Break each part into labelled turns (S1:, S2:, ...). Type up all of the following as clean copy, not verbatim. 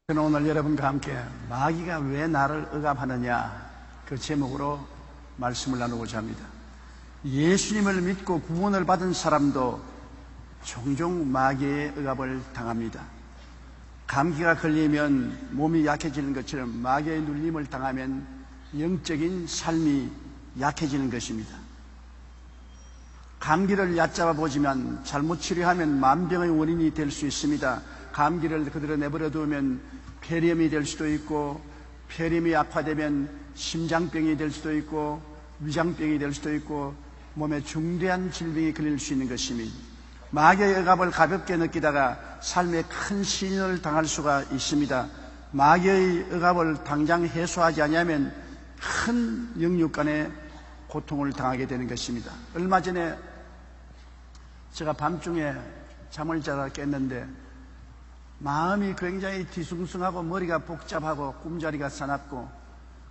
S1: 저는 오늘 여러분과 함께 마귀가 왜 나를 억압하느냐 그 제목으로 말씀을 나누고자 합니다. 예수님을 믿고 구원을 받은 사람도 종종 마귀의 억압을 당합니다. 감기가 걸리면 몸이 약해지는 것처럼 마귀의 눌림을 당하면 영적인 삶이 약해지는 것입니다. 감기를 얕잡아 보지만 잘못 치료하면 만병의 원인이 될 수 있습니다. 감기를 그대로 내버려 두면 폐렴이 될 수도 있고, 폐렴이 악화되면 심장병이 될 수도 있고, 위장병이 될 수도 있고, 몸에 중대한 질병이 걸릴 수 있는 것입니다. 마귀의 억압을 가볍게 느끼다가 삶에 큰 시련을 당할 수가 있습니다. 마귀의 억압을 당장 해소하지 않으면 큰 영육간의 고통을 당하게 되는 것입니다. 얼마 전에 제가 밤중에 잠을 자다 깼는데 마음이 굉장히 뒤숭숭하고 머리가 복잡하고 꿈자리가 사납고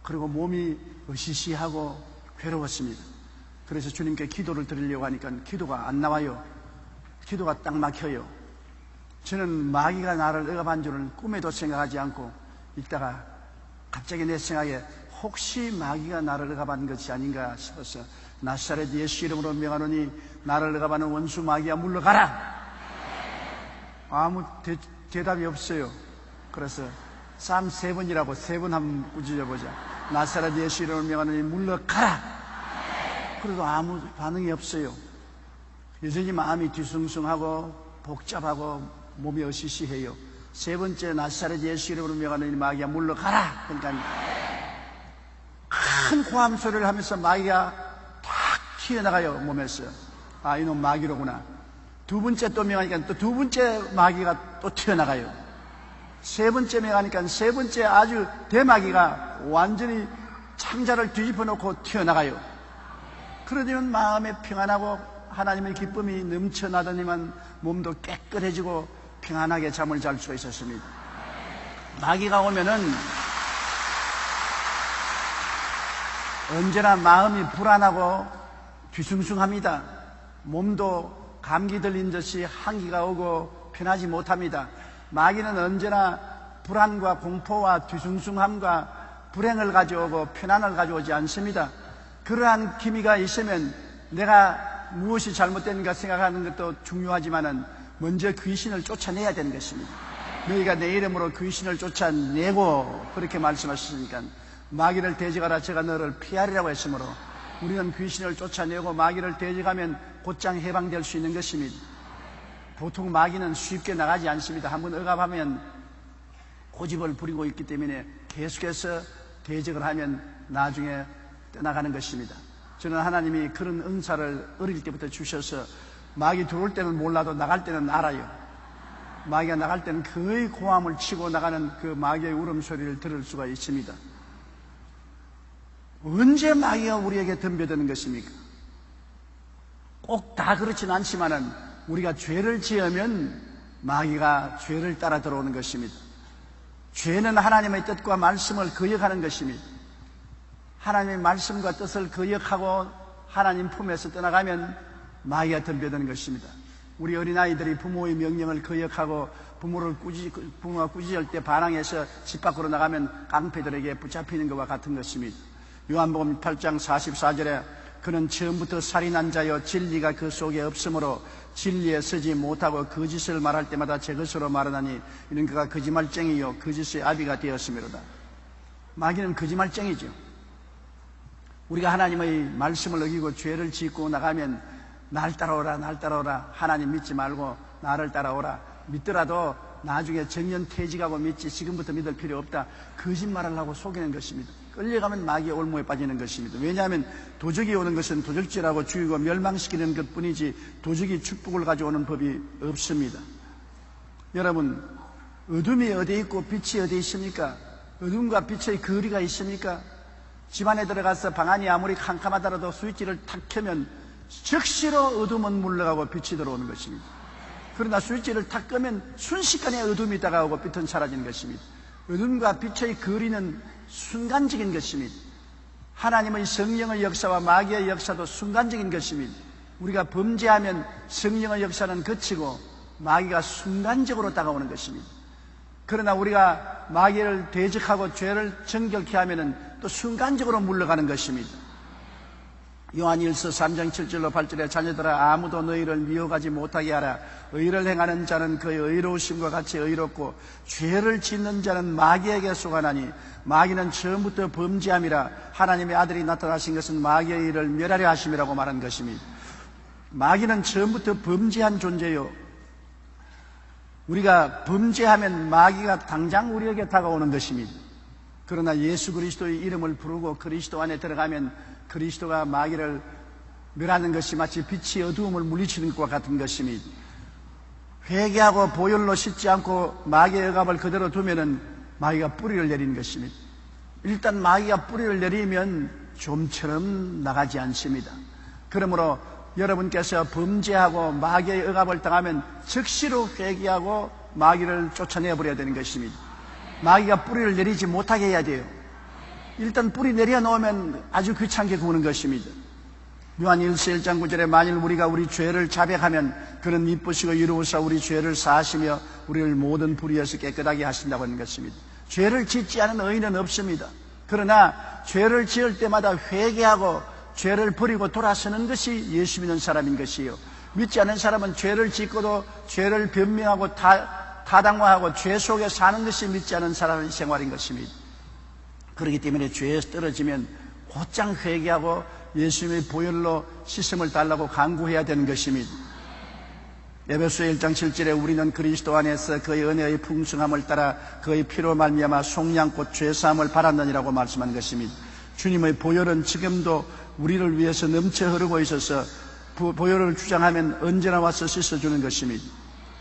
S1: 그리고 몸이 으시시하고 괴로웠습니다. 그래서 주님께 기도를 드리려고 하니까 기도가 안 나와요. 기도가 딱 막혀요. 저는 마귀가 나를 억압한 줄은 꿈에도 생각하지 않고 있다가 갑자기 내 생각에 혹시 마귀가 나를 억압한 것이 아닌가 싶어서 나사렛 예수 이름으로 명하노니 나를 억압하는 원수 마귀야 물러가라. 아무 대답이 없어요. 그래서 쌈 3번이라고 3번 한번 꾸짖어보자. 나사렛 예수 이름으로 명하노니 물러가라. 그래도 아무 반응이 없어요. 여전히 마음이 뒤숭숭하고 복잡하고 몸이 어시시해요. 3번째 나사렛 예수 이름으로 명하노니 마귀야 물러가라. 그러니까 큰 호함 소리를 하면서 마귀가 탁 튀어나가요. 몸에서. 아, 이놈 마귀로구나. 2번째 또 명하니까 또 2번째 마귀가 또 튀어나가요. 3번째 명하니까 3번째 아주 대마귀가 완전히 창자를 뒤집어 놓고 튀어나가요. 그러면 마음에 평안하고 하나님의 기쁨이 넘쳐나더니만 몸도 깨끗해지고 평안하게 잠을 잘 수가 있었습니다. 마귀가 오면은 언제나 마음이 불안하고 뒤숭숭합니다. 몸도 감기 들린 듯이 한기가 오고 편하지 못합니다. 마귀는 언제나 불안과 공포와 뒤숭숭함과 불행을 가져오고 편안을 가져오지 않습니다. 그러한 기미가 있으면 내가 무엇이 잘못됐는가 생각하는 것도 중요하지만은 먼저 귀신을 쫓아내야 되는 것입니다. 너희가 내 이름으로 귀신을 쫓아내고 그렇게 말씀하셨으니까 마귀를 대적하라 제가 너를 피하리라고 했으므로 우리는 귀신을 쫓아내고 마귀를 대적하면 곧장 해방될 수 있는 것입니다. 보통 마귀는 쉽게 나가지 않습니다. 한번 억압하면 고집을 부리고 있기 때문에 계속해서 대적을 하면 나중에 떠나가는 것입니다. 저는 하나님이 그런 은사를 어릴 때부터 주셔서 마귀 들어올 때는 몰라도 나갈 때는 알아요. 마귀가 나갈 때는 거의 고함을 치고 나가는 그 마귀의 울음소리를 들을 수가 있습니다. 언제 마귀가 우리에게 덤벼드는 것입니까? 꼭 다 그렇진 않지만은 우리가 죄를 지으면 마귀가 죄를 따라 들어오는 것입니다. 죄는 하나님의 뜻과 말씀을 거역하는 것입니다. 하나님의 말씀과 뜻을 거역하고 하나님 품에서 떠나가면 마귀가 덤벼드는 것입니다. 우리 어린아이들이 부모의 명령을 거역하고 부모가 꾸짖을 때 반항해서 집 밖으로 나가면 깡패들에게 붙잡히는 것과 같은 것입니다. 요한복음 8장 44절에 그는 처음부터 살인한 자여 진리가 그 속에 없으므로 진리에 서지 못하고 거짓을 말할 때마다 제 것으로 말하나니 이는 그가 거짓말쟁이요 거짓의 아비가 되었음이로다. 마귀는 거짓말쟁이죠. 우리가 하나님의 말씀을 어기고 죄를 짓고 나가면 날 따라오라 날 따라오라 하나님 믿지 말고 나를 따라오라 믿더라도 나중에 정년퇴직하고 믿지 지금부터 믿을 필요 없다 거짓말을 하고 속이는 것입니다. 끌려가면 마귀의 올무에 빠지는 것입니다. 왜냐하면 도적이 오는 것은 도적질하고 죽이고 멸망시키는 것뿐이지 도적이 축복을 가져오는 법이 없습니다. 여러분 어둠이 어디 있고 빛이 어디 있습니까? 어둠과 빛의 거리가 있습니까? 집안에 들어가서 방 안이 아무리 캄캄하더라도 스위치를 탁 켜면 즉시로 어둠은 물러가고 빛이 들어오는 것입니다. 그러나 스위치를 탁 끄면 순식간에 어둠이 다가오고 빛은 사라지는 것입니다. 어둠과 빛의 거리는 순간적인 것입니다. 하나님의 성령의 역사와 마귀의 역사도 순간적인 것입니다. 우리가 범죄하면 성령의 역사는 거치고 마귀가 순간적으로 다가오는 것입니다. 그러나 우리가 마귀를 대적하고 죄를 정결케 하면은 또 순간적으로 물러가는 것입니다. 요한일서 3장 7절로 8절에 자녀들아 아무도 너희를 미워하지 못하게 하라. 의를 행하는 자는 그의 의로우심과 같이 의롭고 죄를 짓는 자는 마귀에게 속하나니 마귀는 처음부터 범죄함이라. 하나님의 아들이 나타나신 것은 마귀의 일을 멸하려 하심이라고 말한 것입니다. 마귀는 처음부터 범죄한 존재요. 우리가 범죄하면 마귀가 당장 우리에게 다가오는 것입니다. 그러나 예수 그리스도의 이름을 부르고 그리스도 안에 들어가면 그리스도가 마귀를 멸하는 것이 마치 빛이 어두움을 물리치는 것과 같은 것입니다. 회개하고 보혈로 씻지 않고 마귀의 억압을 그대로 두면은 마귀가 뿌리를 내리는 것입니다. 일단 마귀가 뿌리를 내리면 좀처럼 나가지 않습니다. 그러므로 여러분께서 범죄하고 마귀의 억압을 당하면 즉시로 회개하고 마귀를 쫓아내버려야 되는 것입니다. 마귀가 뿌리를 내리지 못하게 해야 돼요. 일단 뿌리 내려놓으면 아주 귀찮게 구는 것입니다. 요한일서 1장 9절에 만일 우리가 우리 죄를 자백하면 그는 이쁘시고 이로우사 우리 죄를 사하시며 우리를 모든 불의에서 깨끗하게 하신다고 하는 것입니다. 죄를 짓지 않은 의인은 없습니다. 그러나 죄를 지을 때마다 회개하고 죄를 버리고 돌아서는 것이 예수 믿는 사람인 것이요. 믿지 않은 사람은 죄를 짓고도 죄를 변명하고 타당화하고 죄 속에 사는 것이 믿지 않은 사람의 생활인 것입니다. 그렇기 때문에 죄에서 떨어지면 곧장 회개하고 예수님의 보혈로 씻음을 달라고 간구해야 되는 것입니다. 에베소 1장 7절에 우리는 그리스도 안에서 그의 은혜의 풍성함을 따라 그의 피로 말미암아 속량곧 죄사함을 받았느니라고 말씀하는 것입니다. 주님의 보혈은 지금도 우리를 위해서 넘쳐 흐르고 있어서 보혈을 주장하면 언제나 와서 씻어주는 것입니다.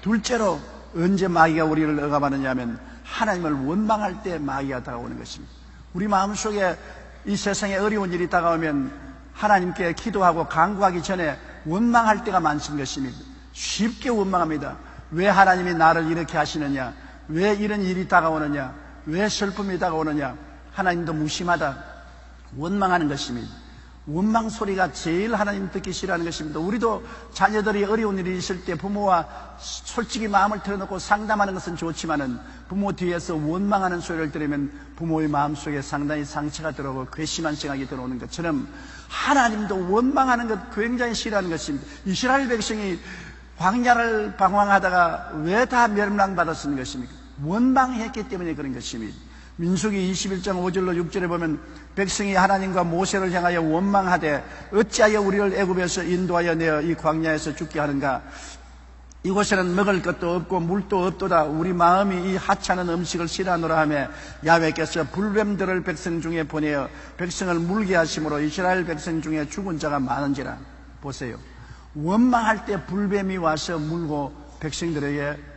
S1: 둘째로 언제 마귀가 우리를 억압하느냐 하면 하나님을 원망할 때 마귀가 다가오는 것입니다. 우리 마음속에 이 세상에 어려운 일이 다가오면 하나님께 기도하고 간구하기 전에 원망할 때가 많은 것입니다. 쉽게 원망합니다. 왜 하나님이 나를 이렇게 하시느냐? 왜 이런 일이 다가오느냐? 왜 슬픔이 다가오느냐? 하나님도 무심하다. 원망하는 것입니다. 원망 소리가 제일 하나님 듣기 싫어하는 것입니다. 우리도 자녀들이 어려운 일이 있을 때 부모와 솔직히 마음을 털어놓고 상담하는 것은 좋지만은 부모 뒤에서 원망하는 소리를 들으면 부모의 마음속에 상당히 상처가 들어오고 괘씸한 생각이 들어오는 것처럼 하나님도 원망하는 것 굉장히 싫어하는 것입니다. 이스라엘 백성이 광야를 방황하다가 왜 다 멸망받았는 것입니까? 원망했기 때문에 그런 것입니다. 민수기 21장 5절로 6절에 보면 백성이 하나님과 모세를 향하여 원망하되 어찌하여 우리를 애굽에서 인도하여 내어 이 광야에서 죽게 하는가? 이곳에는 먹을 것도 없고 물도 없도다. 우리 마음이 이 하찮은 음식을 싫어하노라 하며 야훼께서 불뱀들을 백성 중에 보내어 백성을 물게 하심으로 이스라엘 백성 중에 죽은 자가 많은지라. 보세요. 원망할 때 불뱀이 와서 물고 백성들에게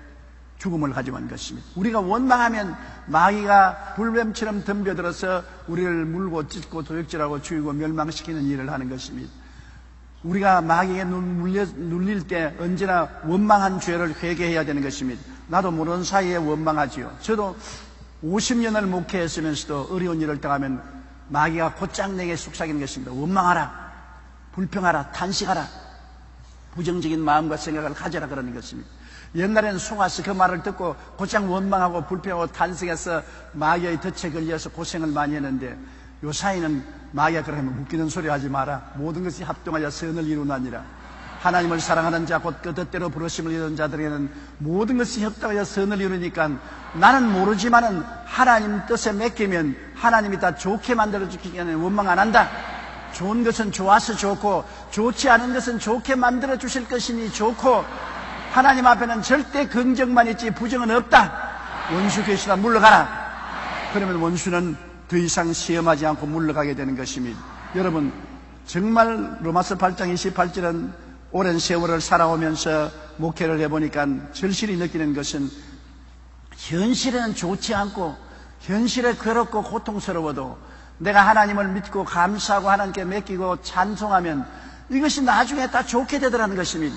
S1: 죽음을 가져온 것입니다. 우리가 원망하면 마귀가 불뱀처럼 덤벼들어서 우리를 물고 찢고 도둑질하고 죽이고 멸망시키는 일을 하는 것입니다. 우리가 마귀에 눌릴 때 언제나 원망한 죄를 회개해야 되는 것입니다. 나도 모르는 사이에 원망하지요. 저도 50년을 목회했으면서도 어려운 일을 당하면 마귀가 곧장 내게 속삭이는 것입니다. 원망하라, 불평하라, 탄식하라, 부정적인 마음과 생각을 가져라 그러는 것입니다. 옛날에는 속아서 그 말을 듣고 곧장 원망하고 불평하고 탄식해서 마귀의 덫에 걸려서 고생을 많이 했는데 요사이는 마귀가 그러면 웃기는 소리 하지 마라. 모든 것이 합동하여 선을 이루나니라. 하나님을 사랑하는 자 곧 그 뜻대로 부르심을 이루는 자들에게는 모든 것이 협동하여 선을 이루니까 나는 모르지만은 하나님 뜻에 맡기면 하나님이 다 좋게 만들어주기 때문에 원망 안 한다. 좋은 것은 좋아서 좋고 좋지 않은 것은 좋게 만들어 주실 것이니 좋고 하나님 앞에는 절대 긍정만 있지 부정은 없다. 원수 계시다 물러가라. 그러면 원수는 더 이상 시험하지 않고 물러가게 되는 것입니다. 여러분 정말 로마서 8장 28절은 오랜 세월을 살아오면서 목회를 해보니까 절실히 느끼는 것은 현실에는 좋지 않고 현실에 괴롭고 고통스러워도 내가 하나님을 믿고 감사하고 하나님께 맡기고 찬송하면 이것이 나중에 다 좋게 되더라는 것입니다.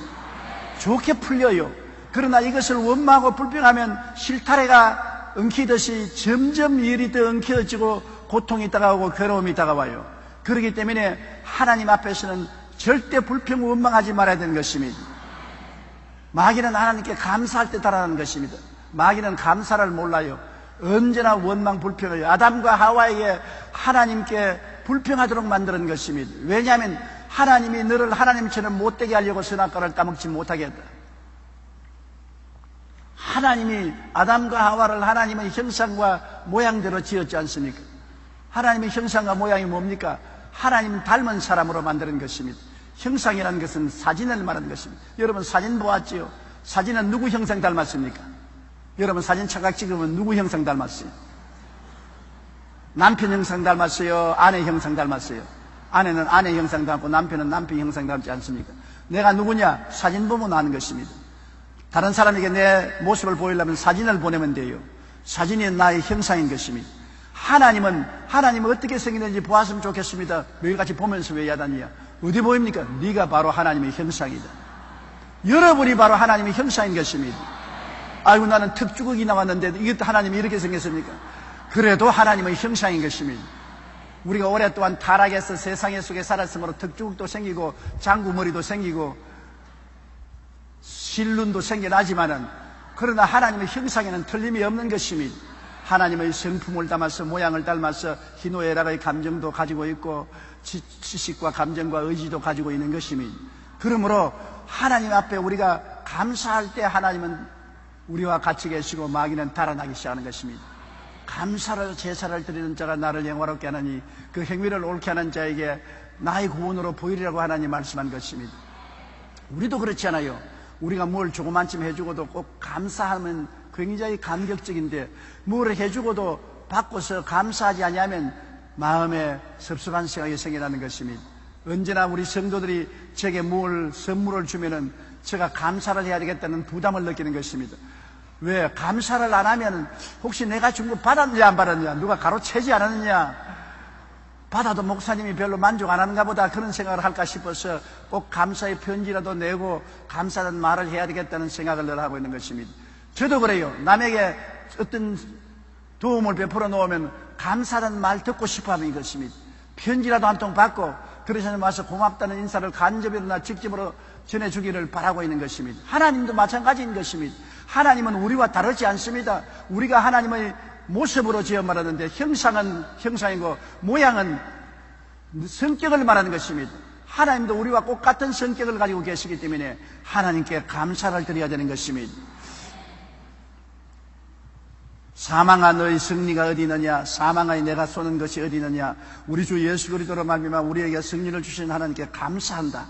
S1: 좋게 풀려요. 그러나 이것을 원망하고 불평하면 실타래가 엉키듯이 점점 일이 더 엉켜지고 고통이 다가오고 괴로움이 다가와요. 그렇기 때문에 하나님 앞에서는 절대 불평 원망하지 말아야 되는 것입니다. 마귀는 하나님께 감사할 때 달아나는 것입니다. 마귀는 감사를 몰라요. 언제나 원망 불평해요. 아담과 하와에게 하나님께 불평하도록 만드는 것입니다. 왜냐하면 하나님이 너를 하나님처럼 못되게 하려고 선악과를 따먹지 못하게 했다. 하나님이 아담과 하와를 하나님의 형상과 모양대로 지었지 않습니까? 하나님의 형상과 모양이 뭡니까? 하나님 닮은 사람으로 만드는 것입니다. 형상이라는 것은 사진을 말하는 것입니다. 여러분 사진 보았지요? 사진은 누구 형상 닮았습니까? 여러분 사진 착각 찍으면 누구 형상 닮았어요? 남편 형상 닮았어요? 아내 형상 닮았어요? 아내는 아내 형상 닮고 남편은 남편 형상 닮지 않습니까? 내가 누구냐? 사진 보면 아는 것입니다. 다른 사람에게 내 모습을 보이려면 사진을 보내면 돼요. 사진이 나의 형상인 것입니다. 하나님은 어떻게 생겼는지 보았으면 좋겠습니다. 매일같이 보면서 왜 야단이야? 어디 보입니까? 네가 바로 하나님의 형상이다. 여러분이 바로 하나님의 형상인 것입니다. 아이고 나는 턱주걱이 나왔는데 이것도 하나님이 이렇게 생겼습니까? 그래도 하나님의 형상인 것입니다. 우리가 오랫동안 타락해서 세상의 속에 살았으므로 턱주걱도 생기고 장구머리도 생기고 실눈도 생겨나지만은 그러나 하나님의 형상에는 틀림이 없는 것입니다. 하나님의 성품을 담아서 모양을 닮아서 희노애락의 감정도 가지고 있고 지식과 감정과 의지도 가지고 있는 것입니다. 그러므로 하나님 앞에 우리가 감사할 때 하나님은 우리와 같이 계시고 마귀는 달아나기 시작하는 것입니다. 감사를 제사를 드리는 자가 나를 영화롭게 하느니 그 행위를 옳게 하는 자에게 나의 구원으로 보이리라고 하나님 말씀한 것입니다. 우리도 그렇지 않아요. 우리가 뭘 조그만쯤 해주고도 꼭 감사하면 굉장히 감격적인데 뭘 해주고도 받고서 감사하지 아니하면 마음에 섭섭한 생각이 생겨나는 것입니다. 언제나 우리 성도들이 제게 뭘 선물을 주면은 제가 감사를 해야 되겠다는 부담을 느끼는 것입니다. 왜? 감사를 안 하면 혹시 내가 준 거 받았느냐 안 받았느냐, 누가 가로채지 않았느냐, 받아도 목사님이 별로 만족 안 하는가 보다 그런 생각을 할까 싶어서 꼭 감사의 편지라도 내고 감사하는 말을 해야 되겠다는 생각을 늘 하고 있는 것입니다. 저도 그래요. 남에게 어떤 도움을 베풀어 놓으면 감사하는 말 듣고 싶어 하는 것입니다. 편지라도 한 통 받고 그러시는 와서 고맙다는 인사를 간접이나 직접으로 전해주기를 바라고 있는 것입니다. 하나님도 마찬가지인 것입니다. 하나님은 우리와 다르지 않습니다. 우리가 하나님의 모습으로 지어 말하는데 형상은 형상이고 모양은 성격을 말하는 것입니다. 하나님도 우리와 똑같은 성격을 가지고 계시기 때문에 하나님께 감사를 드려야 되는 것입니다. 사망아 너의 승리가 어디 있느냐, 사망아에 내가 쏘는 것이 어디 있느냐. 우리 주 예수 그리스도로 말미암아 우리에게 승리를 주신 하나님께 감사한다.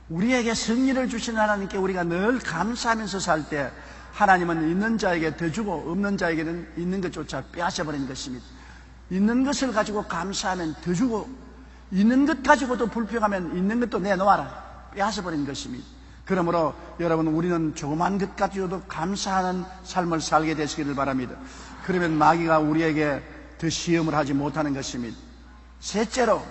S1: 우리에게 승리를 주신 하나님께 우리가 늘 감사하면서 살 때 하나님은 있는 자에게 더 주고 없는 자에게는 있는 것조차 빼앗아버리는 것입니다. 있는 것을 가지고 감사하면 더 주고 있는 것 가지고도 불평하면 있는 것도 내놓아라, 빼앗아버리는 것입니다. 그러므로 여러분 우리는 조그만 것 가지고도 감사하는 삶을 살게 되시기를 바랍니다. 그러면 마귀가 우리에게 더 시험을 하지 못하는 것입니다. 셋째로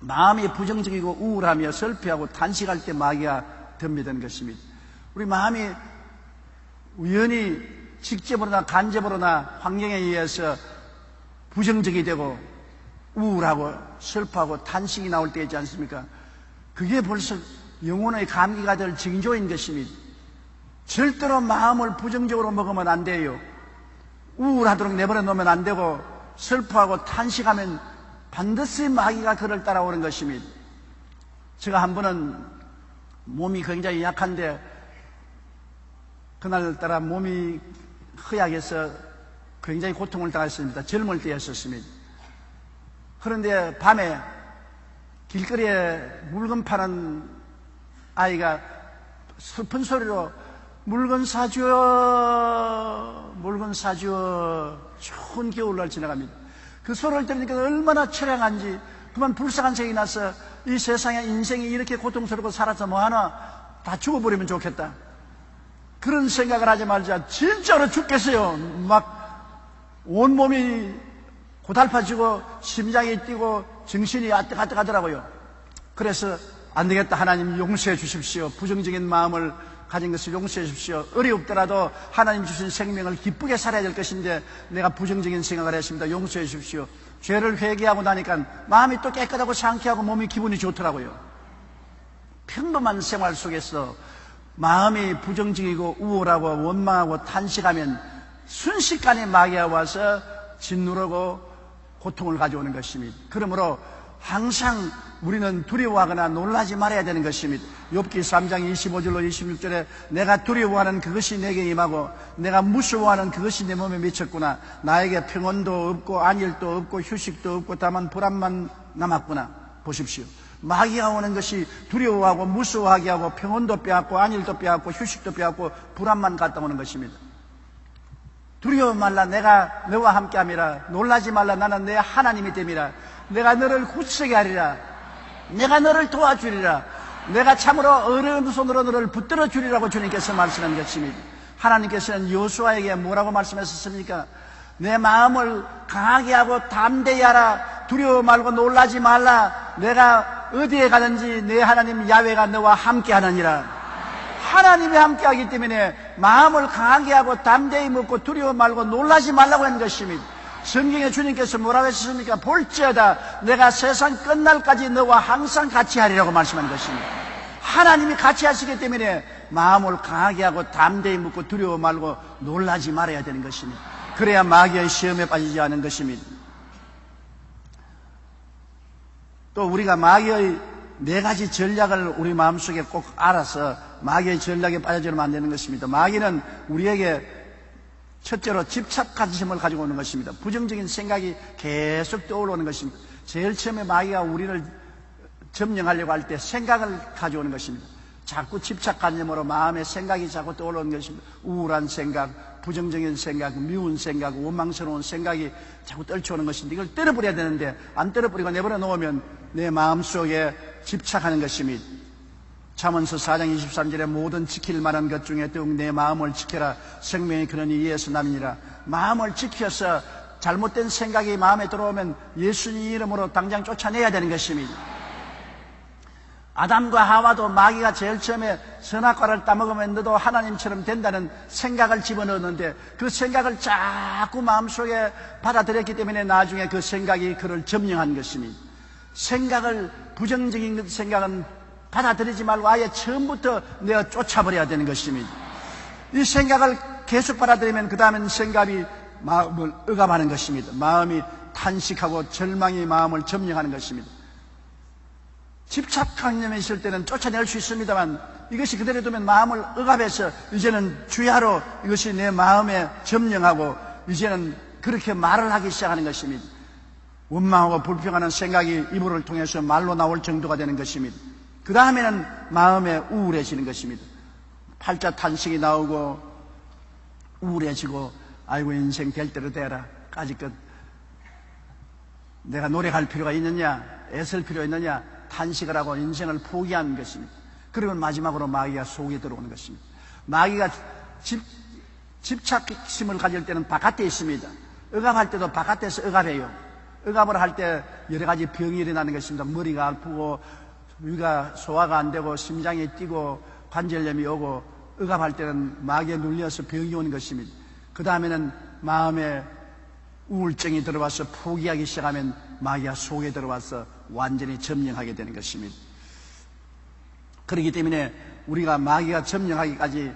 S1: 마음이 부정적이고 우울하며 슬퍼하고 탄식할 때 마귀가 덤비는 것입니다. 우리 마음이 우연히 직접으로나 간접으로나 환경에 의해서 부정적이 되고 우울하고 슬퍼하고 탄식이 나올 때 있지 않습니까? 그게 벌써 영혼의 감기가 될 징조인 것입니다. 절대로 마음을 부정적으로 먹으면 안 돼요. 우울하도록 내버려 놓으면 안 되고 슬퍼하고 탄식하면 반드시 마귀가 그를 따라오는 것입니다. 제가 한 번은 몸이 굉장히 약한데 그날따라 몸이 허약해서 굉장히 고통을 당했습니다. 젊을 때였었습니다. 그런데 밤에 길거리에 물건 파는 아이가 슬픈 소리로 물건 사주어, 물건 사주어, 좋은 겨울날 지나갑니다. 그 소리를 들으니까 얼마나 처량한지, 그만 불쌍한 생각이 나서 이 세상에 인생이 이렇게 고통스럽고 살아서 뭐하나, 다 죽어버리면 좋겠다. 그런 생각을 하지 말자. 진짜로 죽겠어요. 막 온몸이 고달파지고 심장이 뛰고 정신이 아뜩아뜩하더라고요. 그래서 안 되겠다. 하나님 용서해 주십시오. 부정적인 마음을 가진 것을 용서해 주십시오. 어렵더라도 하나님 주신 생명을 기쁘게 살아야 될 것인데 내가 부정적인 생각을 했습니다. 용서해 주십시오. 죄를 회개하고 나니까 마음이 또 깨끗하고 상쾌하고 몸이 기분이 좋더라고요. 평범한 생활 속에서 마음이 부정적이고 우울하고 원망하고 탄식하면 순식간에 마귀가 와서 짓누르고 고통을 가져오는 것입니다. 그러므로 항상 우리는 두려워하거나 놀라지 말아야 되는 것입니다. 욥기 3장 25절로 26절에 내가 두려워하는 그것이 내게 임하고 내가 무서워하는 그것이 내 몸에 미쳤구나. 나에게 평온도 없고 안일도 없고 휴식도 없고 다만 불안만 남았구나. 보십시오. 마귀가 오는 것이 두려워하고 무서워하게 하고 평온도 빼앗고 안일도 빼앗고 휴식도 빼앗고 불안만 갖다 오는 것입니다. 두려워 말라. 내가 너와 함께함이라. 놀라지 말라. 나는 내 하나님이 됨이라. 내가 너를 굳세게 하리라. 내가 너를 도와주리라. 내가 참으로 어려운 손으로 너를 붙들어 주리라고 주님께서 말씀한 것입니다. 하나님께서는 여호수아에게 뭐라고 말씀하셨습니까? 내 마음을 강하게 하고 담대히 하라. 두려워 말고 놀라지 말라. 내가 어디에 가든지 내 하나님 야훼가 너와 함께 하느니라. 하나님이 함께 하기 때문에 마음을 강하게 하고 담대히 먹고 두려워 말고 놀라지 말라고 하는 것입니다. 성경에 주님께서 뭐라고 하셨습니까? 볼지어다 내가 세상 끝날까지 너와 항상 같이 하리라고 말씀한 것입니다. 하나님이 같이 하시기 때문에 마음을 강하게 하고 담대히 먹고 두려워 말고 놀라지 말아야 되는 것입니다. 그래야 마귀의 시험에 빠지지 않은 것입니다. 또 우리가 마귀의 4가지 전략을 우리 마음속에 꼭 알아서 마귀의 전략에 빠져들면 안 되는 것입니다. 마귀는 우리에게 첫째로 집착관심을 가지고 오는 것입니다. 부정적인 생각이 계속 떠오르는 것입니다. 제일 처음에 마귀가 우리를 점령하려고 할 때 생각을 가져오는 것입니다. 자꾸 집착관념으로 마음의 생각이 자꾸 떠오르는 것입니다. 우울한 생각, 부정적인 생각, 미운 생각, 원망스러운 생각이 자꾸 떨쳐오는 것인데 이걸 떨어버려야 되는데 안 떨어버리고 내버려 놓으면 내 마음속에 집착하는 것입니다. 잠언서 4장 23절에 모든 지킬 만한 것 중에 더욱 내 마음을 지켜라. 생명이 그러니 이에서 남이니라. 마음을 지켜서 잘못된 생각이 마음에 들어오면 예수님 이름으로 당장 쫓아내야 되는 것입니다. 아담과 하와도 마귀가 제일 처음에 선악과를 따먹으면 너도 하나님처럼 된다는 생각을 집어넣었는데 그 생각을 자꾸 마음속에 받아들였기 때문에 나중에 그 생각이 그를 점령한 것입니다. 부정적인 생각은 받아들이지 말고 아예 처음부터 내가 쫓아버려야 되는 것입니다. 이 생각을 계속 받아들이면 그 다음엔 생각이 마음을 억압하는 것입니다. 마음이 탄식하고 절망이 마음을 점령하는 것입니다. 집착관념이 있을 때는 쫓아낼 수 있습니다만 이것이 그대로 두면 마음을 억압해서 이제는 주야로 이것이 내 마음에 점령하고 이제는 그렇게 말을 하기 시작하는 것입니다. 원망하고 불평하는 생각이 입을 통해서 말로 나올 정도가 되는 것입니다. 그 다음에는 마음에 우울해지는 것입니다. 팔자 탄식이 나오고 우울해지고 아이고 인생 될 대로 되라. 까짓것 내가 노력할 필요가 있느냐, 애쓸 필요가 있느냐, 탄식을 하고 인생을 포기하는 것입니다. 그러면 마지막으로 마귀가 속에 들어오는 것입니다. 마귀가 집착심을 가질 때는 바깥에 있습니다. 억압할 때도 바깥에서 억압해요. 억압을 할 때 여러 가지 병이 일어나는 것입니다. 머리가 아프고 위가 소화가 안 되고 심장이 뛰고 관절염이 오고 억압할 때는 마귀에 눌려서 병이 오는 것입니다. 그 다음에는 마음에 우울증이 들어와서 포기하기 시작하면 마귀가 속에 들어와서 완전히 점령하게 되는 것입니다. 그렇기 때문에 우리가 마귀가 점령하기까지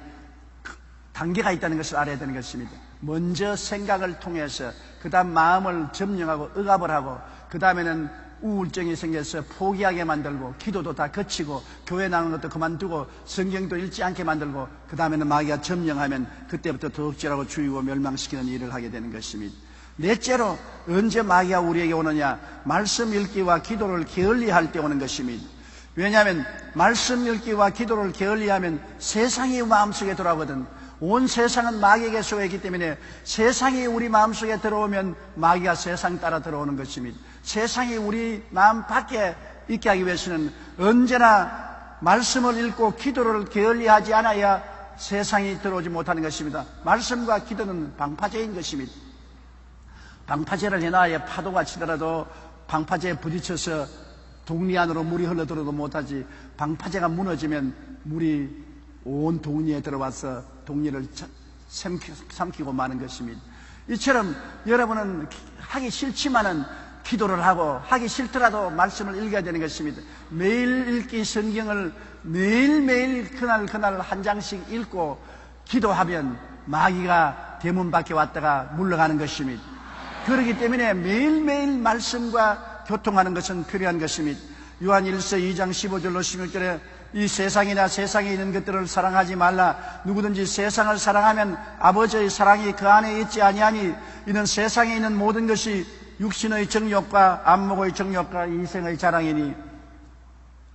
S1: 단계가 있다는 것을 알아야 되는 것입니다. 먼저 생각을 통해서 그 다음 마음을 점령하고 억압을 하고 그 다음에는 우울증이 생겨서 포기하게 만들고 기도도 다 거치고 교회 나가는 것도 그만두고 성경도 읽지 않게 만들고 그 다음에는 마귀가 점령하면 그때부터 도둑질하고 죽이고 멸망시키는 일을 하게 되는 것입니다. 넷째로 언제 마귀가 우리에게 오느냐? 말씀 읽기와 기도를 게을리할 때 오는 것입니다. 왜냐하면 말씀 읽기와 기도를 게을리하면 세상이 마음속에 들어오거든. 온 세상은 마귀에게 속해있기 때문에 세상이 우리 마음속에 들어오면 마귀가 세상 따라 들어오는 것입니다. 세상이 우리 마음 밖에 있게 하기 위해서는 언제나 말씀을 읽고 기도를 게을리하지 않아야 세상이 들어오지 못하는 것입니다. 말씀과 기도는 방파제인 것입니다. 방파제를 해놔야 파도가 치더라도 방파제에 부딪혀서 동리 안으로 물이 흘러들어도 못하지, 방파제가 무너지면 물이 온 동리에 들어와서 동리를 삼키고 마는 것입니다. 이처럼 여러분은 하기 싫지만은 기도를 하고 하기 싫더라도 말씀을 읽어야 되는 것입니다. 매일 읽기 성경을 매일매일 그날 한 장씩 읽고 기도하면 마귀가 대문 밖에 왔다가 물러가는 것입니다. 그렇기 때문에 매일매일 말씀과 교통하는 것은 필요한 것입니다. 요한 1서 2장 15절로 16절에 이 세상이나 세상에 있는 것들을 사랑하지 말라. 누구든지 세상을 사랑하면 아버지의 사랑이 그 안에 있지 아니하니 이는 세상에 있는 모든 것이 육신의 정욕과 안목의 정욕과 이생의 자랑이니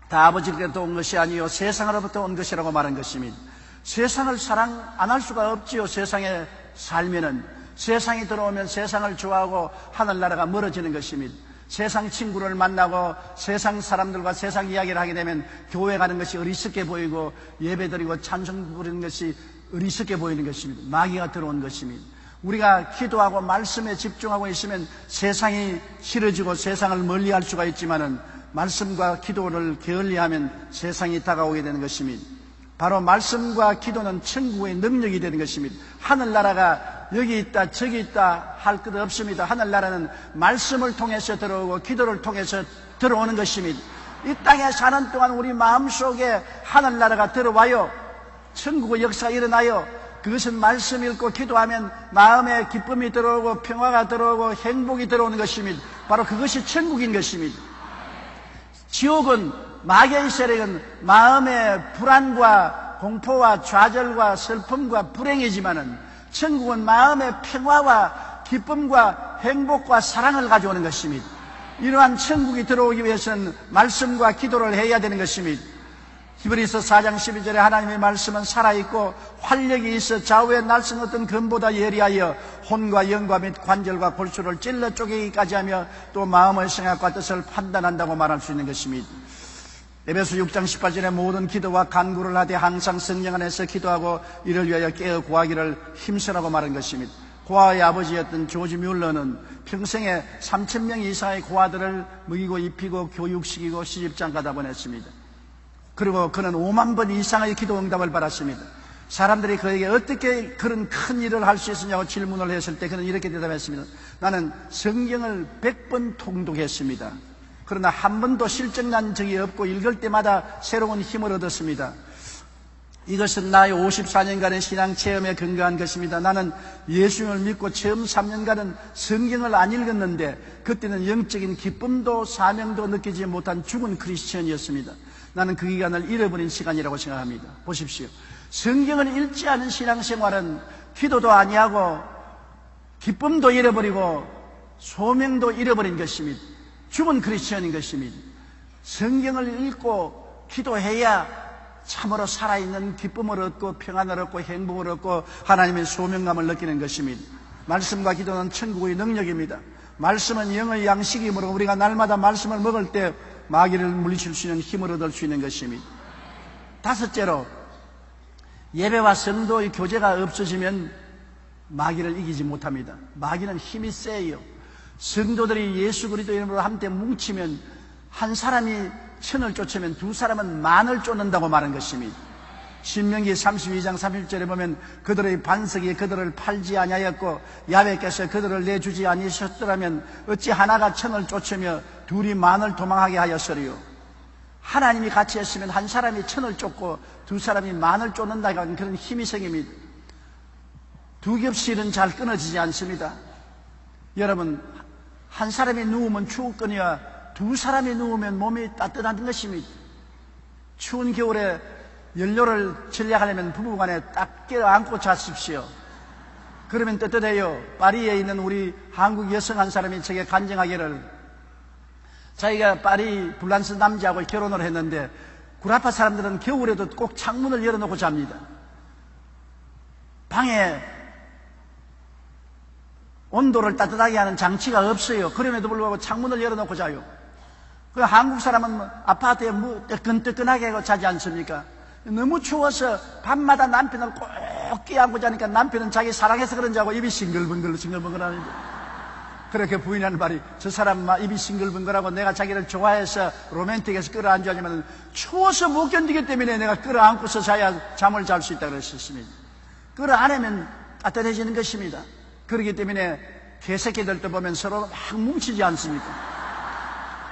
S1: 다 아버지께로부터 온 것이 아니요 세상으로부터 온 것이라고 말한 것입니다. 세상을 사랑 안 할 수가 없지요. 세상에 살면은 세상이 들어오면 세상을 좋아하고 하늘나라가 멀어지는 것입니다. 세상 친구를 만나고 세상 사람들과 세상 이야기를 하게 되면 교회 가는 것이 어리석게 보이고 예배드리고 찬송 부르는 것이 어리석게 보이는 것입니다. 마귀가 들어온 것입니다. 우리가 기도하고 말씀에 집중하고 있으면 세상이 싫어지고 세상을 멀리할 수가 있지만은 말씀과 기도를 게을리하면 세상이 다가오게 되는 것입니다. 바로 말씀과 기도는 천국의 능력이 되는 것입니다. 하늘나라가 여기 있다 저기 있다 할 것 없습니다. 하늘나라는 말씀을 통해서 들어오고 기도를 통해서 들어오는 것입니다. 이 땅에 사는 동안 우리 마음속에 하늘나라가 들어와요. 천국의 역사가 일어나요. 그것은 말씀 읽고 기도하면 마음에 기쁨이 들어오고 평화가 들어오고 행복이 들어오는 것입니다. 바로 그것이 천국인 것입니다. 지옥은 마귀의 세력은 마음의 불안과 공포와 좌절과 슬픔과 불행이지만은 천국은 마음의 평화와 기쁨과 행복과 사랑을 가져오는 것입니다. 이러한 천국이 들어오기 위해서는 말씀과 기도를 해야 되는 것입니다. 히브리서 4장 12절에 하나님의 말씀은 살아있고 활력이 있어 좌우에 날선 어떤 검보다 예리하여 혼과 영과 및 관절과 골수를 찔러 쪼개기까지 하며 또 마음의 생각과 뜻을 판단한다고 말할 수 있는 것입니다. 에베소 6장 18절에 모든 기도와 간구를 하되 항상 성령 안에서 기도하고 이를 위하여 깨어 구하기를 힘쓰라고 말한 것입니다. 고아의 아버지였던 조지 뮬러는 평생에 3,000명 이상의 고아들을 먹이고 입히고 교육시키고 시집장가다 보냈습니다. 그리고 그는 5만 번 이상의 기도 응답을 받았습니다. 사람들이 그에게 어떻게 그런 큰 일을 할 수 있었냐고 질문을 했을 때 그는 이렇게 대답했습니다. 나는 성경을 100번 통독했습니다. 그러나 한 번도 실증난 적이 없고 읽을 때마다 새로운 힘을 얻었습니다. 이것은 나의 54년간의 신앙 체험에 근거한 것입니다. 나는 예수님을 믿고 처음 3년간은 성경을 안 읽었는데 그때는 영적인 기쁨도 사명도 느끼지 못한 죽은 크리스천이었습니다. 나는 그 기간을 잃어버린 시간이라고 생각합니다. 보십시오. 성경을 읽지 않은 신앙생활은 기도도 아니하고 기쁨도 잃어버리고 소명도 잃어버린 것입니다. 죽은 크리스천인 것입니다. 성경을 읽고 기도해야 참으로 살아있는 기쁨을 얻고 평안을 얻고 행복을 얻고 하나님의 소명감을 느끼는 것입니다. 말씀과 기도는 천국의 능력입니다. 말씀은 영의 양식이므로 우리가 날마다 말씀을 먹을 때 마귀를 물리칠 수 있는 힘을 얻을 수 있는 것입니다. 다섯째로 예배와 성도의 교제가 없어지면 마귀를 이기지 못합니다. 마귀는 힘이 세요. 성도들이 예수 그리스도 이름으로 함께 뭉치면 한 사람이 천을 쫓으면 두 사람은 만을 쫓는다고 말한 것입니다. 신명기 32장 30절에 보면 그들의 반석이 그들을 팔지 아니하였고 야훼께서 그들을 내주지 아니하셨더라면 어찌 하나가 천을 쫓으며 둘이 만을 도망하게 하였으리요. 하나님이 같이 했으면 한 사람이 천을 쫓고 두 사람이 만을 쫓는다는 그런 힘이 생깁니다. 두 겹실은 잘 끊어지지 않습니다. 여러분, 한 사람이 누우면 추웠거니와 두 사람이 누우면 몸이 따뜻한 것입니다. 추운 겨울에 연료를 절약하려면 부부간에 딱 껴안고 자십시오. 그러면 따뜻해요. 파리에 있는 우리 한국 여성 한 사람이 제게 간증하기를 자기가 파리 불란스 남자하고 결혼을 했는데 구라파 사람들은 겨울에도 꼭 창문을 열어놓고 잡니다. 방에 온도를 따뜻하게 하는 장치가 없어요. 그럼에도 불구하고 창문을 열어놓고 자요. 그 한국 사람은 아파트에 뜨끈뜨끈하게 하고 자지 않습니까? 너무 추워서 밤마다 남편을 꼭 끼안고 자니까 남편은 자기 사랑해서 그런지 하고 입이 싱글벙글 하는데 그렇게 부인하는 말이 저 사람 입이 싱글벙글하고 내가 자기를 좋아해서 로맨틱해서 끌어안자지만 추워서 못 견디기 때문에 내가 끌어안고서 자야 잠을 잘 수 있다고 그랬었습니다. 끌어안으면 따뜻해지는 것입니다. 그렇기 때문에 개새끼들도 보면 서로 막 뭉치지 않습니까?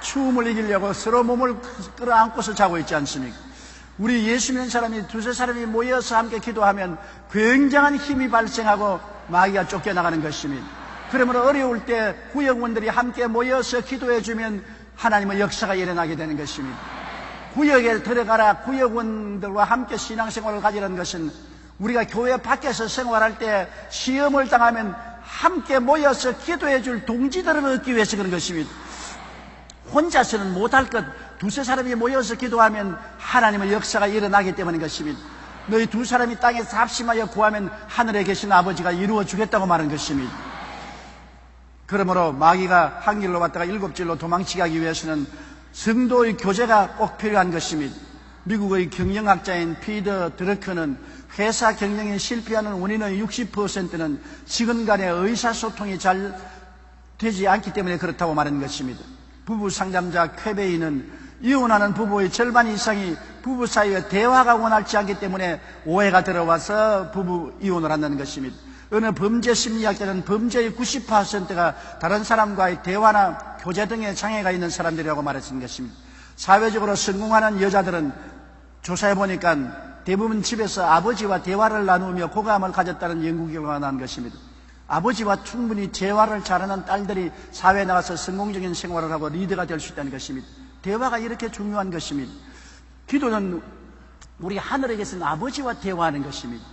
S1: 추움을 이기려고 서로 몸을 끌어안고서 자고 있지 않습니까? 우리 예수 믿는 사람이 두세 사람이 모여서 함께 기도하면 굉장한 힘이 발생하고 마귀가 쫓겨나가는 것입니다. 그러므로 어려울 때 구역원들이 함께 모여서 기도해주면 하나님의 역사가 일어나게 되는 것입니다. 구역에 들어가라 구역원들과 함께 신앙생활을 가지는 것은 우리가 교회 밖에서 생활할 때 시험을 당하면 함께 모여서 기도해줄 동지들을 얻기 위해서 그런 것입니다. 혼자서는 못할 것, 두세 사람이 모여서 기도하면 하나님의 역사가 일어나기 때문인 것입니다. 너희 두 사람이 땅에서 합심하여 구하면 하늘에 계신 아버지가 이루어 주겠다고 말한 것입니다. 그러므로 마귀가 한 길로 왔다가 일곱 길로 도망치게 하기 위해서는 성도의 교제가 꼭 필요한 것입니다. 미국의 경영학자인 피터 드러커는 회사 경영에 실패하는 원인의 60%는 직원 간의 의사소통이 잘 되지 않기 때문에 그렇다고 말하는 것입니다. 부부 상담자 쾌베이는 이혼하는 부부의 절반 이상이 부부 사이에 대화가 원활치 않기 때문에 오해가 들어와서 부부 이혼을 한다는 것입니다. 어느 범죄 심리학자는 범죄의 90%가 다른 사람과의 대화나 교제 등의 장애가 있는 사람들이라고 말했던 것입니다. 사회적으로 성공하는 여자들은 조사해보니까 대부분 집에서 아버지와 대화를 나누며 고감을 가졌다는 연구 결과가 난 것입니다. 아버지와 충분히 대화를 잘하는 딸들이 사회에 나가서 성공적인 생활을 하고 리더가 될 수 있다는 것입니다. 대화가 이렇게 중요한 것입니다. 기도는 우리 하늘에 계신 아버지와 대화하는 것입니다.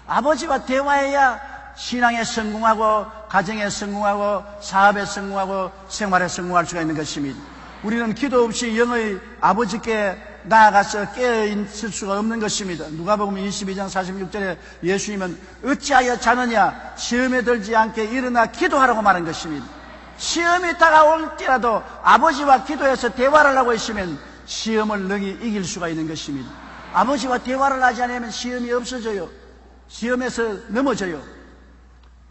S1: 아버지와 대화해야 신앙에 성공하고 가정에 성공하고 사업에 성공하고 생활에 성공할 수가 있는 것입니다. 우리는 기도 없이 영의 아버지께 나아가서 깨어있을 수가 없는 것입니다. 누가복음 22장 46절에 예수님은 어찌하여 자느냐 시험에 들지 않게 일어나 기도하라고 말한 것입니다. 시험이 다가올지라도 아버지와 기도해서 대화를 하고 있으면 시험을 능히 이길 수가 있는 것입니다. 아버지와 대화를 하지 않으면 시험이 없어져요. 시험에서 넘어져요.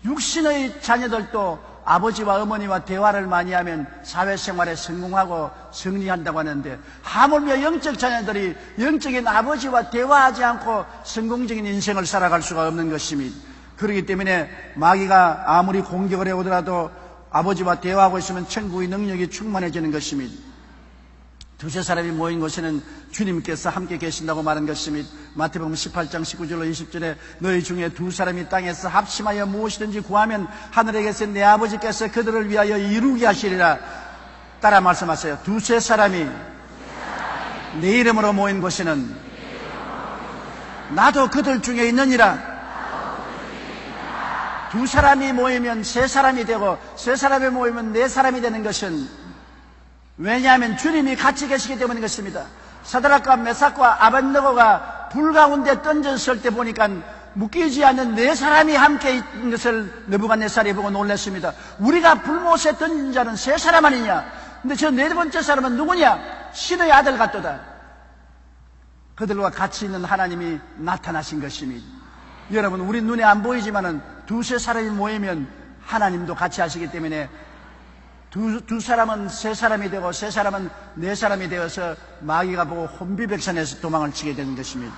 S1: 육신의 자녀들도 아버지와 어머니와 대화를 많이 하면 사회생활에 성공하고 승리한다고 하는데 하물며 영적 자녀들이 영적인 아버지와 대화하지 않고 성공적인 인생을 살아갈 수가 없는 것입니다. 그렇기 때문에 마귀가 아무리 공격을 해오더라도 아버지와 대화하고 있으면 천국의 능력이 충만해지는 것입니다. 두세 사람이 모인 곳에는 주님께서 함께 계신다고 말한 것입니다. 마태복음 18장 19절로 20절에 너희 중에 두 사람이 땅에서 합심하여 무엇이든지 구하면 하늘에 계신 내 아버지께서 그들을 위하여 이루게 하시리라. 따라 말씀하세요. 두세 사람이 내 이름으로 모인 곳에는 나도 그들 중에 있느니라. 두 사람이 모이면 세 사람이 되고 세 사람이 모이면 네 사람이 되는 것은 왜냐하면 주님이 같이 계시기 때문인 것입니다. 사드락과 메삭과 아벳느고가 불 가운데 던졌을 때 보니까 묶이지 않는 네 사람이 함께 있는 것을 느부갓네살이 보고 놀랐습니다. 우리가 불못에 던진 자는 세 사람 아니냐? 근데 저 네 번째 사람은 누구냐? 신의 아들 같도다. 그들과 같이 있는 하나님이 나타나신 것입니다. 여러분, 우리 눈에 안 보이지만은 두세 사람이 모이면 하나님도 같이 하시기 때문에 두 사람은 세 사람이 되고 세 사람은 네 사람이 되어서 마귀가 보고 혼비백산에서 도망을 치게 되는 것입니다.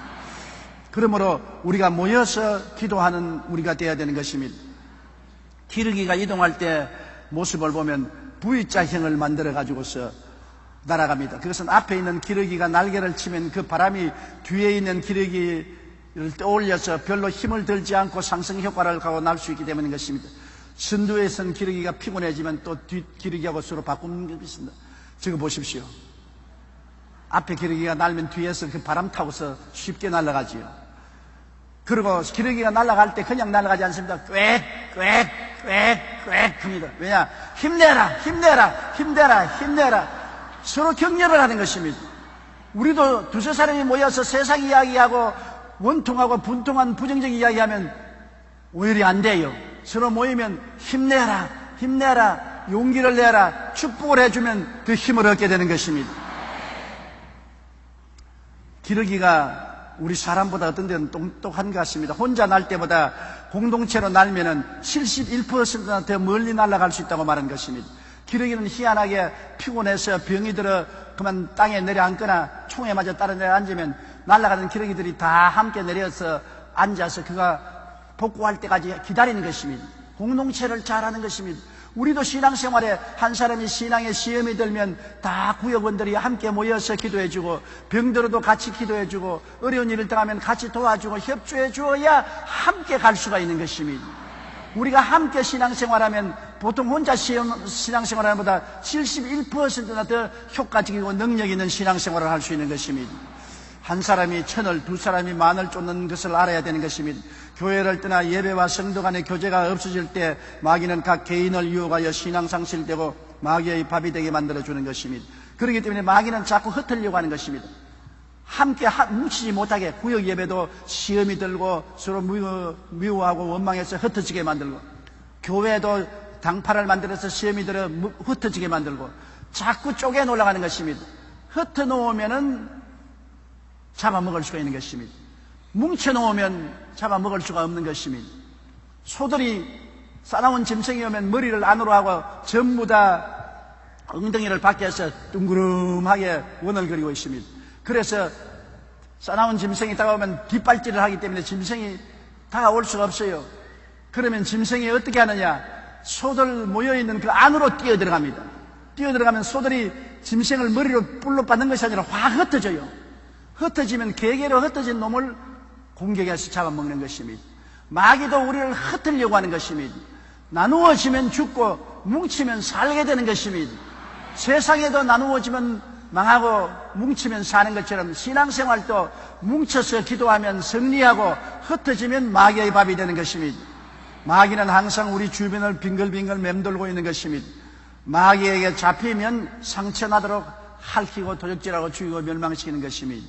S1: 그러므로 우리가 모여서 기도하는 우리가 되어야 되는 것입니다. 기러기가 이동할 때 모습을 보면 V자형을 만들어 가지고서 날아갑니다. 그것은 앞에 있는 기러기가 날개를 치면 그 바람이 뒤에 있는 기러기를 떠올려서 별로 힘을 들지 않고 상승 효과를 가고 날 수 있기 때문인 것입니다. 선두에선 기러기가 피곤해지면 또 뒷 기러기하고 서로 바꾸는 게 있습니다. 저거 보십시오. 앞에 기러기가 날면 뒤에서 그 바람 타고서 쉽게 날아가지요. 그리고 기러기가 날아갈 때 그냥 날아가지 않습니다. 꽥 합니다. 왜냐? 힘내라. 서로 격려를 하는 것입니다. 우리도 두세 사람이 모여서 세상 이야기하고 원통하고 분통한 부정적 이야기하면 오히려 안 돼요. 서로 모이면 힘내라, 용기를 내라, 축복을 해주면 그 힘을 얻게 되는 것입니다. 기러기가 우리 사람보다 어떤 데는 똑똑한 것 같습니다. 혼자 날 때보다 공동체로 날면은 71%나 더 멀리 날아갈 수 있다고 말한 것입니다. 기러기는 희한하게 피곤해서 병이 들어 그만 땅에 내려앉거나 총에 맞아 따라 내려앉으면 날아가는 기러기들이 다 함께 내려서 앉아서 그가 복구할 때까지 기다리는 것입니다. 공동체를 잘하는 것입니다. 우리도 신앙생활에 한 사람이 신앙에 시험이 들면 다 구역원들이 함께 모여서 기도해주고, 병들어도 같이 기도해주고, 어려운 일을 당하면 같이 도와주고 협조해 주어야 함께 갈 수가 있는 것입니다. 우리가 함께 신앙생활하면 보통 혼자 신앙생활하는 것보다 71%나 더 효과적이고 능력 있는 신앙생활을 할 수 있는 것입니다. 한 사람이 천을, 두 사람이 만을 쫓는 것을 알아야 되는 것입니다. 교회를 떠나 예배와 성도 간의 교제가 없어질 때 마귀는 각 개인을 유혹하여 신앙 상실되고 마귀의 밥이 되게 만들어주는 것입니다. 그렇기 때문에 마귀는 자꾸 흩으려고 하는 것입니다. 함께 뭉치지 못하게, 구역 예배도 시험이 들고 서로 미워하고 원망해서 흩어지게 만들고, 교회도 당파를 만들어서 시험이 들어 흩어지게 만들고, 자꾸 쪼개 놀아가는 것입니다. 흩어놓으면은 잡아먹을 수가 있는 것입니다. 뭉쳐놓으면 잡아먹을 수가 없는 것입니다. 소들이 싸나운 짐승이 오면 머리를 안으로 하고 전부 다 엉덩이를 밖에서 둥그름하게 원을 그리고 있습니다. 그래서 싸나운 짐승이 다가오면 뒷발질을 하기 때문에 짐승이 다가올 수가 없어요. 그러면 짐승이 어떻게 하느냐? 소들 모여있는 그 안으로 뛰어들어갑니다. 뛰어들어가면 소들이 짐승을 머리로 뿔로 받는 것이 아니라 확 흩어져요. 흩어지면 개개로 흩어진 놈을 공격해서 잡아먹는 것입니다. 마귀도 우리를 흩으려고 하는 것입니다. 나누어지면 죽고 뭉치면 살게 되는 것입니다. 세상에도 나누어지면 망하고 뭉치면 사는 것처럼 신앙생활도 뭉쳐서 기도하면 승리하고 흩어지면 마귀의 밥이 되는 것입니다. 마귀는 항상 우리 주변을 빙글빙글 맴돌고 있는 것입니다. 마귀에게 잡히면 상처나도록 핥히고 도적질하고 죽이고 멸망시키는 것입니다.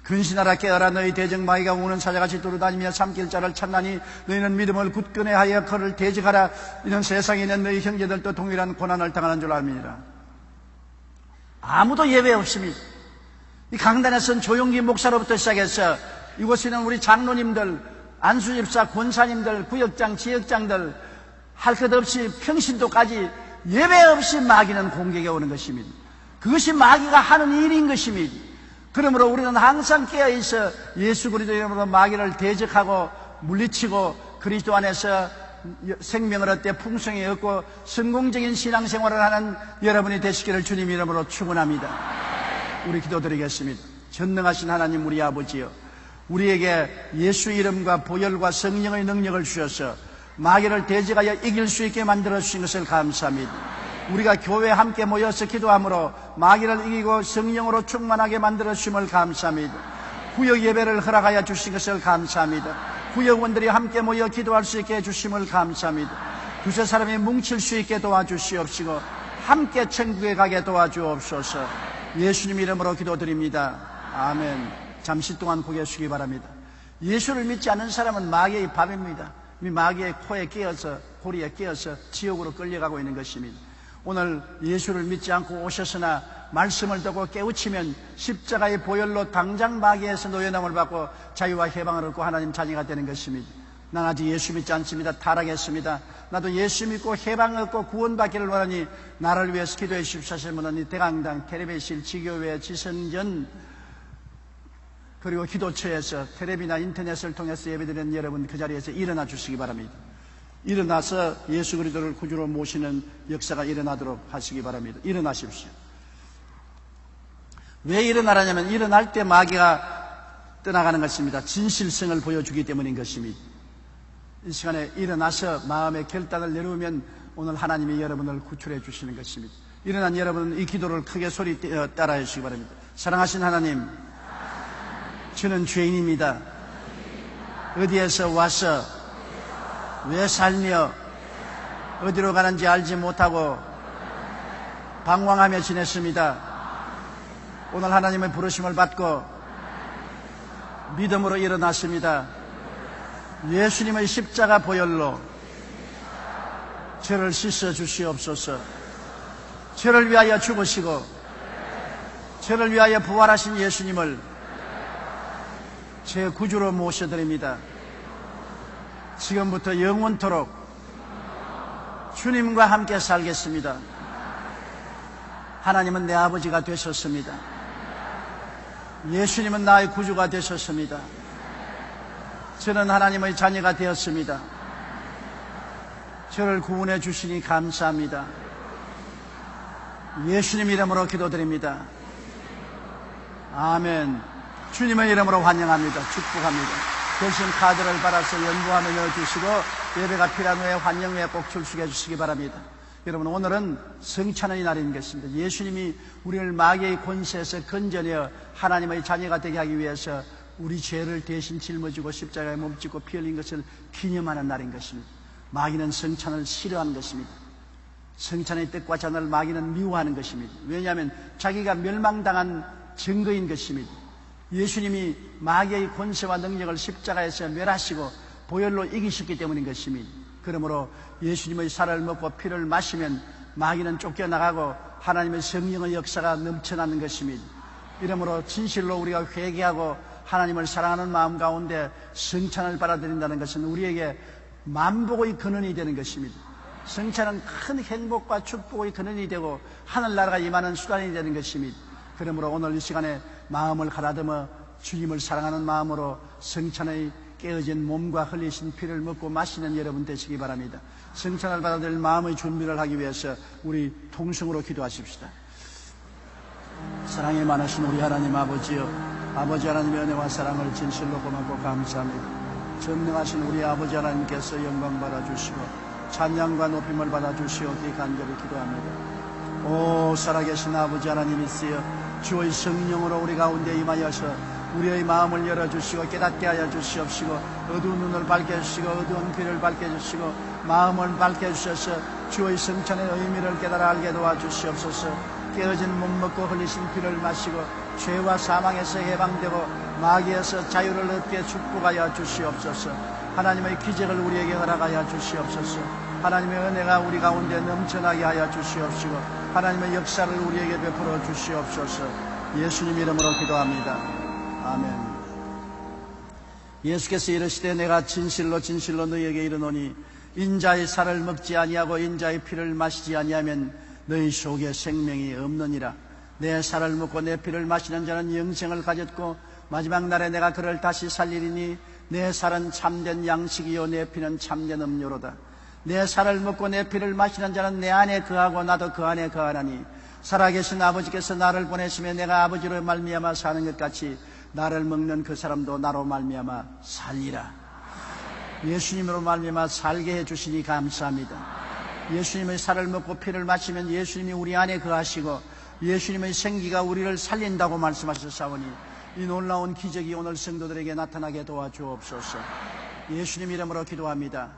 S1: 근신하라 깨어라. 너희 대적 마귀가 우는 사자같이 돌아다니며 삼킬 자를 찾나니 너희는 믿음을 굳건히 하여 그를 대적하라. 이는 세상에 있는 너희 형제들도 동일한 고난을 당하는 줄 압니다. 아무도 예외 없습니다. 이 강단에서는 조용기 목사로부터 시작해서 이곳에 있는 우리 장로님들, 안수집사, 권사님들, 구역장, 지역장들 할 것 없이 평신도까지 예외 없이 마귀는 공격해 오는 것입니다. 그것이 마귀가 하는 일인 것입니다. 그러므로 우리는 항상 깨어있어 예수 그리스도 이름으로 마귀를 대적하고 물리치고 그리스도 안에서 생명을 얻되 풍성히 얻고 성공적인 신앙생활을 하는 여러분이 되시기를 주님 이름으로 축원합니다. 우리 기도드리겠습니다. 전능하신 하나님 우리 아버지여, 우리에게 예수 이름과 보혈과 성령의 능력을 주셔서 마귀를 대적하여 이길 수 있게 만들어 주신 것을 감사합니다. 우리가 교회에 함께 모여서 기도함으로 마귀를 이기고 성령으로 충만하게 만들어 주심을 감사합니다. 구역 예배를 허락하여 주신 것을 감사합니다. 구역원들이 함께 모여 기도할 수 있게 해주심을 감사합니다. 두세 사람이 뭉칠 수 있게 도와주시옵시고 함께 천국에 가게 도와주옵소서. 예수님 이름으로 기도드립니다. 아멘. 잠시 동안 고개 숙이기 바랍니다. 예수를 믿지 않는 사람은 마귀의 밥입니다. 이 마귀의 코에 끼어서, 고리에 끼어서 지옥으로 끌려가고 있는 것입니다. 오늘 예수를 믿지 않고 오셨으나 말씀을 듣고 깨우치면 십자가의 보혈로 당장 마귀에서 노여남을 받고 자유와 해방을 얻고 하나님 자녀가 되는 것입니다. 난 아직 예수 믿지 않습니다. 타락했습니다. 나도 예수 믿고 해방을 얻고 구원받기를 원하니 나를 위해서 기도해 주십시오 하시는 분은 이 대강당, 테레비실, 지교회, 지성전 그리고 기도처에서 텔레비나 인터넷을 통해서 예배드리는 여러분 그 자리에서 일어나 주시기 바랍니다. 일어나서 예수 그리스도를 구주로 모시는 역사가 일어나도록 하시기 바랍니다. 일어나십시오. 왜 일어나라냐면 일어날 때 마귀가 떠나가는 것입니다. 진실성을 보여주기 때문인 것입니다. 이 시간에 일어나서 마음의 결단을 내려오면 오늘 하나님이 여러분을 구출해 주시는 것입니다. 일어난 여러분은 이 기도를 크게 소리 따라해 주시기 바랍니다. 사랑하신 하나님, 저는 죄인입니다. 어디에서 와서 왜 살며 어디로 가는지 알지 못하고 방황하며 지냈습니다. 오늘 하나님의 부르심을 받고 믿음으로 일어났습니다. 예수님의 십자가 보혈로 저를 씻어 주시옵소서. 저를 위하여 죽으시고 저를 위하여 부활하신 예수님을 제 구주로 모셔드립니다. 지금부터 영원토록 주님과 함께 살겠습니다. 하나님은 내 아버지가 되셨습니다. 예수님은 나의 구주가 되셨습니다. 저는 하나님의 자녀가 되었습니다. 저를 구원해 주시니 감사합니다. 예수님 이름으로 기도드립니다. 아멘. 주님의 이름으로 환영합니다. 축복합니다. 대신 카드를 받아서 연구하며 넣어주시고 예배가 필요한 후에 환영 후에 꼭 출석해 주시기 바랍니다. 여러분, 오늘은 성찬의 날인 것입니다. 예수님이 우리를 마귀의 권세에서 건져내어 하나님의 자녀가 되게 하기 위해서 우리 죄를 대신 짊어지고 십자가에 몸짓고 피 흘린 것을 기념하는 날인 것입니다. 마귀는 성찬을 싫어하는 것입니다. 성찬의 뜻과 잔을 마귀는 미워하는 것입니다. 왜냐하면 자기가 멸망당한 증거인 것입니다. 예수님이 마귀의 권세와 능력을 십자가에서 멸하시고 보혈로 이기셨기 때문인 것입니다. 그러므로 예수님의 살을 먹고 피를 마시면 마귀는 쫓겨나가고 하나님의 성령의 역사가 넘쳐나는 것입니다. 이러므로 진실로 우리가 회개하고 하나님을 사랑하는 마음 가운데 성찬을 받아들인다는 것은 우리에게 만복의 근원이 되는 것입니다. 성찬은 큰 행복과 축복의 근원이 되고 하늘나라가 임하는 수단이 되는 것입니다. 그러므로 오늘 이 시간에 마음을 가다듬어 주님을 사랑하는 마음으로 성찬의 깨어진 몸과 흘리신 피를 먹고 마시는 여러분 되시기 바랍니다. 성찬을 받아들일 마음의 준비를 하기 위해서 우리 통성으로 기도하십시다. 사랑이 많으신 우리 하나님 아버지여, 아버지 하나님의 은혜와 사랑을 진실로 고맙고 감사합니다. 전능하신 우리 아버지 하나님께서 영광 받아주시고 찬양과 높임을 받아주시옵기 간절히 기도합니다. 오 살아계신 아버지 하나님이시여, 주의 성령으로 우리 가운데 임하여서 우리의 마음을 열어주시고 깨닫게 하여 주시옵시고 어두운 눈을 밝게 해주시고 어두운 귀를 밝게 해주시고 마음을 밝게 해주셔서 주의 성찬의 의미를 깨달아 알게 도와주시옵소서. 깨어진 몸 먹고 흘리신 피를 마시고 죄와 사망에서 해방되고 마귀에서 자유를 얻게 축복하여 주시옵소서. 하나님의 기적을 우리에게 허락하여 주시옵소서. 하나님의 은혜가 우리 가운데 넘쳐나게 하여 주시옵시고 하나님의 역사를 우리에게 베풀어 주시옵소서. 예수님 이름으로 기도합니다. 아멘. 예수께서 이르시되 내가 진실로 진실로 너희에게 이르노니 인자의 살을 먹지 아니하고 인자의 피를 마시지 아니하면 너희 속에 생명이 없느니라. 내 살을 먹고 내 피를 마시는 자는 영생을 가졌고 마지막 날에 내가 그를 다시 살리리니 내 살은 참된 양식이요 내 피는 참된 음료로다. 내 살을 먹고 내 피를 마시는 자는 내 안에 거하고 나도 그 안에 거하나니 살아계신 아버지께서 나를 보내시며 내가 아버지로 말미암아 사는 것 같이 나를 먹는 그 사람도 나로 말미암아 살리라. 예수님으로 말미암아 살게 해주시니 감사합니다. 예수님의 살을 먹고 피를 마시면 예수님이 우리 안에 거하시고 예수님의 생기가 우리를 살린다고 말씀하셨사오니 이 놀라운 기적이 오늘 성도들에게 나타나게 도와주옵소서. 예수님 이름으로 기도합니다.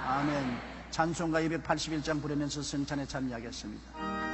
S1: 아멘. 찬송가 281장 부르면서 성찬에 참여하겠습니다.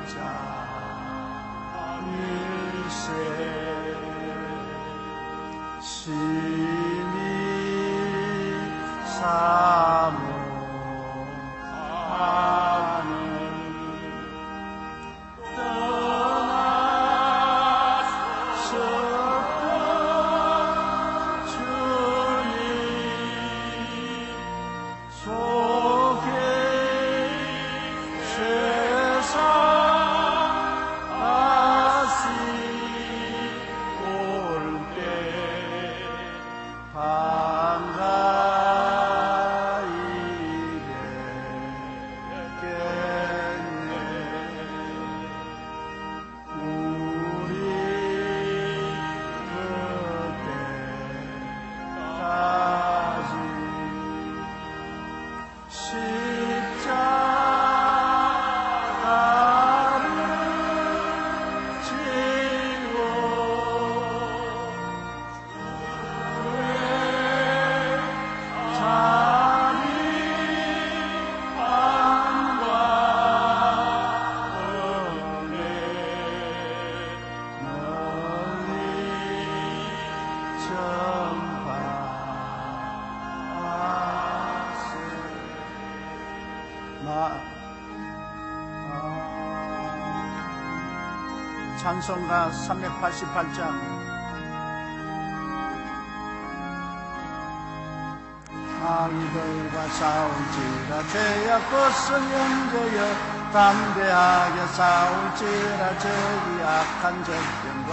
S1: 자 일세 심히 사모하는 떠나셨던 주님 속에 세상 다시 올 때 반가이 뵙겠네. 우리 그때까지 십자가를 지고 잔인함과 은혜 널리 전파하세. 찬송가 388장 마귀들과 싸울지라 죄악 벗은 형제여 담대하게 싸울지라 저기 악한 적병과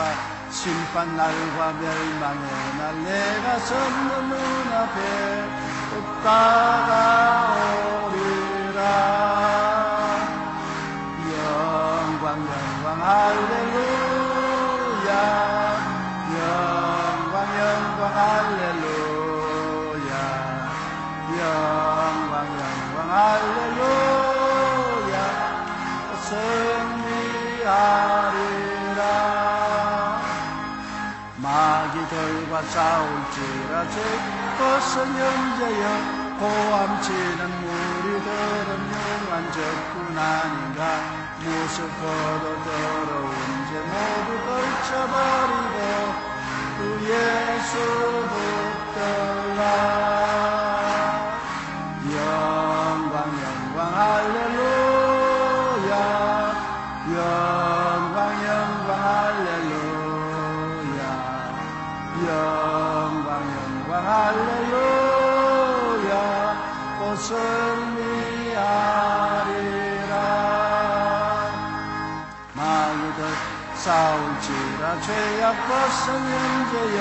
S1: 심판날과 멸망의 날 내가 섰는 눈앞에 곧 다가오리라. 영광 영광 할렐루야 영광 영광 할렐루야 영광 영광 할렐루야 승리하리라. 마귀들과 싸울지라 제 것은 형제여 고함치는 무리들은 용한 적군 아닌가. 무엇을 거둬 더러운 죄 모두 걸쳐버리고 그 예수 붙들라. 영광 영광 할렐루야 영광 영광 할렐루야 영광 영광 할렐루야 곧 승리하리라. 마귀들 싸울지라 죄악 벗은 형제여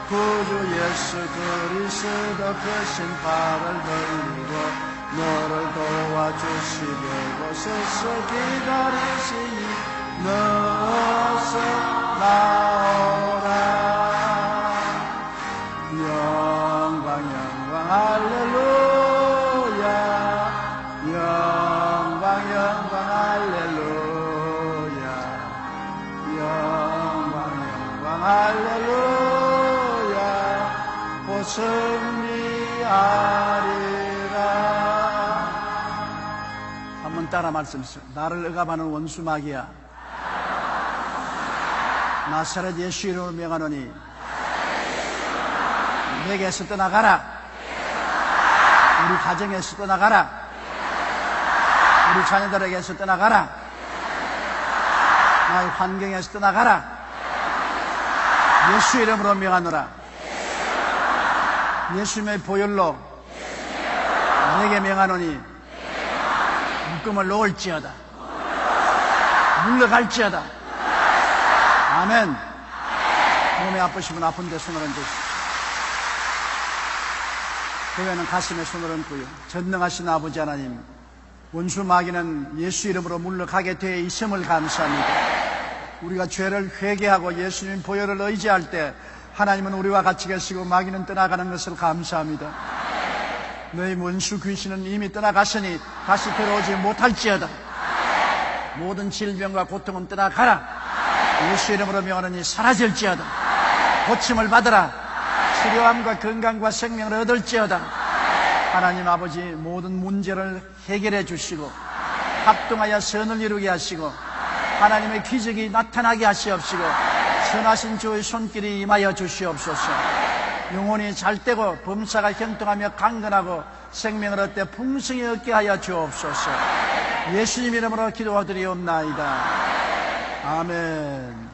S1: 구주 예수 그리스도 크신 팔을 벌리고 너를 도와주시려 곳에서 기다리시니 너서 나오라. 영광 영광 할렐루야 영광 영광 할렐루야 영광 영광 할렐루야 곧 승리하리라. 한번 따라 말씀하세요. 나를 억압하는 원수 마귀야 나사렛 예수 이름으로 명하노니 내게서 떠나가라. 우리 가정에서 떠나가라. 우리 자녀들에게서 떠나가라. 나의 환경에서 떠나가라. 예수 이름으로 명하노라. 예수님의 보혈로 내게 명하노니 묶음을 놓을지어다. 물러갈지어다. 아멘. 몸이 아프시면 아픈 데 손을 얹으시오. 교회는 가슴에 손을 얹고요. 전능하신 아버지 하나님, 원수 마귀는 예수 이름으로 물러가게 되어 있음을 감사합니다. 우리가 죄를 회개하고 예수님 보혈을 의지할 때 하나님은 우리와 같이 계시고 마귀는 떠나가는 것을 감사합니다. 너희 원수 귀신은 이미 떠나갔으니 다시 들어오지 못할지어다. 모든 질병과 고통은 떠나가라. 예수 이름으로 명하노니 사라질지어다. 고침을 받으라. 치료함과 건강과 생명을 얻을지어다. 하나님 아버지 모든 문제를 해결해 주시고 합동하여 선을 이루게 하시고 하나님의 기적이 나타나게 하시옵시고 선하신 주의 손길이 임하여 주시옵소서. 영혼이 잘되고 범사가 형통하며 강건하고 생명을 얻되 풍성히 얻게 하여 주옵소서. 예수님 이름으로 기도드리옵나이다. 아멘.